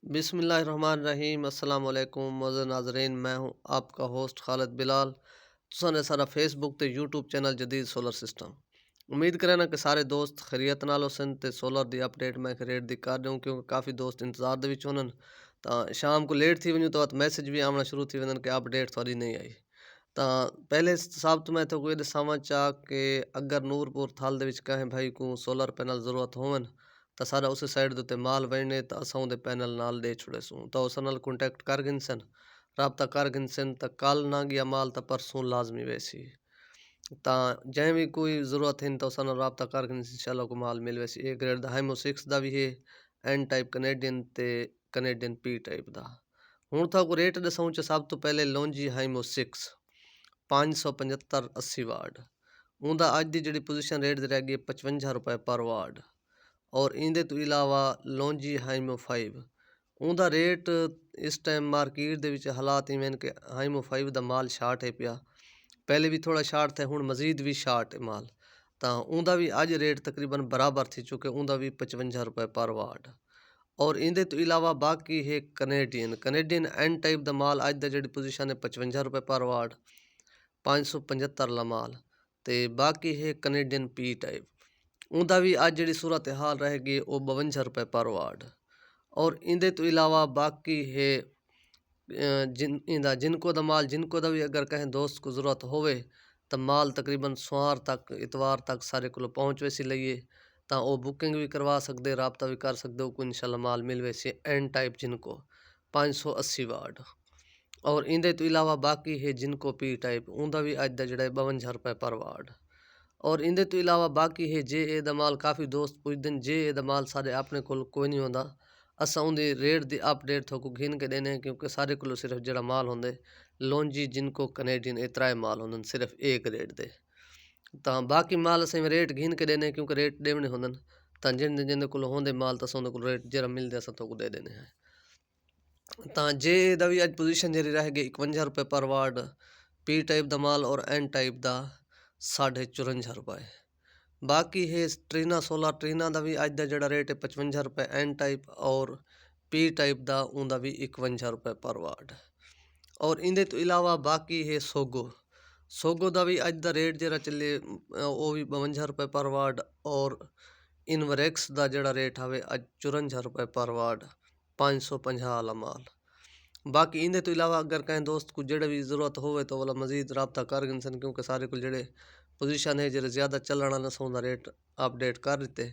बिस्मिल्लाहिर्रहमानिर्रहीम अस्सलाम वालेकुम मौजूद नाज़रीन, मैं हूं आपका होस्ट खालिद बिलाल। तुसां ने सारा फेसबुक ते यूट्यूब चैनल जदीद सोलर सिस्टम। उम्मीद करना कि सारे दोस्त खैरियत नाल होसन ते सोलर दी अपडेट मैं रेट दी कर दूँ क्योंकि काफ़ी दोस्त इंतजार दे विच होनन। तां शाम को लेट थी वञूं तो मैसेज भी आवना शुरू थी वञन कि अपडेट थोड़ी नहीं आई। तां पहले सब तो मैं तो कोई दसावां चाह कि अगर नूरपुर थल दे विच कहें भाई को सोलर पैनल ज़रूरत होवन ਤਾਂ ਸਾਡਾ ਉਸ ਸਾਈਡ ਦੇ ਉੱਤੇ ਮਾਲ ਵਹਿਣੇ ਤਾਂ ਅਸਾਂ ਉਹਦੇ ਪੈਨਲ ਨਾਲ ਦੇ ਛੁੜੇ ਸੂੰ ਤਾਂ ਉਸ ਨਾਲ ਕੰਟੈਕਟ ਕਰ ਗਿਨਸਨ ਰਾਬਤਾ ਕਰ ਗਿਨਸਨ ਤਾਂ ਕੱਲ ਨਾ ਗਿਆ ਮਾਲ ਤਾਂ ਪਰਸੋਂ ਲਾਜ਼ਮੀ ਵੈਸੀ ਤਾਂ ਜੈ ਵੀ ਕੋਈ ਜ਼ਰੂਰਤ ਹੈ ਤਾਂ ਉਸ ਨਾਲ ਰਾਬਤਾ ਕਰ ਗਿਨਸਨ ਇਨਸ਼ਾਅੱਲਾ ਕੋ ਮਾਲ ਮਿਲ ਵੈਸੀ ਇਹ ਗ੍ਰੇਡ ਦਾ ਹਾਈਮੋ 6 ਦਾ ਵੀ ਹੈ ਐਨ ਟਾਈਪ ਕੈਨੇਡੀਅਨ ਤੇ ਕੈਨੇਡੀਅਨ ਪੀ ਟਾਈਪ ਦਾ। ਹੁਣ ਤਾਂ ਕੋ ਰੇਟ ਦਸਾਂ ਚ ਸਭ ਤੋਂ ਪਹਿਲੇ ਲੌਂਜੀ ਹਾਈਮੋ 6 575 80 ਵਾਟ ਉਹਦਾ ਅੱਜ ਦੀ ਜਿਹੜੀ ਪੋਜੀਸ਼ਨ ਰੇਟ ਦੇ ਰਹਿ ਗਈ 55 ਰੁਪਏ ਪਰ ਵਾਟ। और इंदे तो इलावा लॉन्जी हाइमो 5 उनका रेट इस टाइम मार्केट दे विच हालात इवें कि हाइमो 5 दा माल शार्ट है पिया, पहले भी थोड़ा शार्ट था हुण मजीद भी शार्ट है माल। तो उनका भी अज रेट तकरीबन बराबर थी चुके उनका भी 55 रुपए पर वाट। और इंदे तो इलावा बाकी है कनेडियन एन टाइप दा माल अज दा जिहड़ी पोजीशन है 55 रुपए पर वाट 575 ला माल। तो बाकी है कनेडियन पी टाइप उनका भी अज जी सूरत हाल रहेगी वो 52 रुपए पर वाट। और इंदे तो इलावा बाकी है जिनको दा माल जिनको दा भी अगर कहें दोस्त को ज़रूरत होवे तो माल तकरीबन सोमवार तक इतवार तक सारे को पहुँच वैसी लईए तो वो बुकिंग भी करवा सकते राबता भी कर सकते हो इंशाल्लाह माल मिल वैसे एन टाइप जिनको 580 वाट। और इंदे तो इलावा बाकी है जिनको पी टाइप उनका भी अज का जोड़ा 52 रुपए पर वाट। और इंदे तो इलावा बाकी है जे ए दा माल काफ़ी दोस्त पुछदे जे ए दा माल सारे अपने कोल कोई नहीं होंदा असां उनदी रेट दी अपडेट थोको गिन के देने क्योंकि सारे कोल सिर्फ जड़ा माल होंदे लॉन्जी जिनको कनेडियन ए त्राए माल होंदन सिर्फ एक रेट दे। तां बाकी माल असें रेट गिन के देने क्योंकि रेट देवने होंदन तां जिंदे जिंदे कोल होंदे माल तां उनदे कोल रेट जरा मिलदे असां थोको दे देने हैं। तां जे ए दा भी अज पोजीशन जरी रह गई 51 रुपए पर वाट पी टाइप दा माल और एन टाइप दा 54.5 रुपए। बाकी है ट्रीना 16 ट्रीना का भी अज का जोड़ा रेट है 55 रुपए एन टाइप और पी टाइप का उनका भी 51 रुपए पर वाट। और इंदे तो इलावा बाकी है सोगो का भी अज का रेट जरा चले वो भी 52 रुपए पर वाट। और इनवरेक्स का जोड़ा रेट हवे अज 54 रुपए पर वाट 550 वाला माल। बाकी इंदे तो इलावा अगर कहें दोस्त को जेड़े भी ज़रूरत होवे तो वाला मजीद राबता कर गिनसन क्योंकि सारे को जेड़े पोजीशन है जेड़े ज़्यादा चलण वाला सौदा रेट अपडेट कर देते।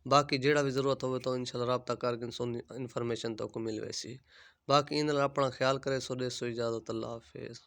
बाकी जेड़ा भी ज़रूरत होवे तो इंशाल्लाह राबता कर गिनसन इन्फॉर्मेशन तो को मिल वैसी। बाकी इन अपना ख्याल करे सो दे सो इजाज़त अल्लाह हाफिज़।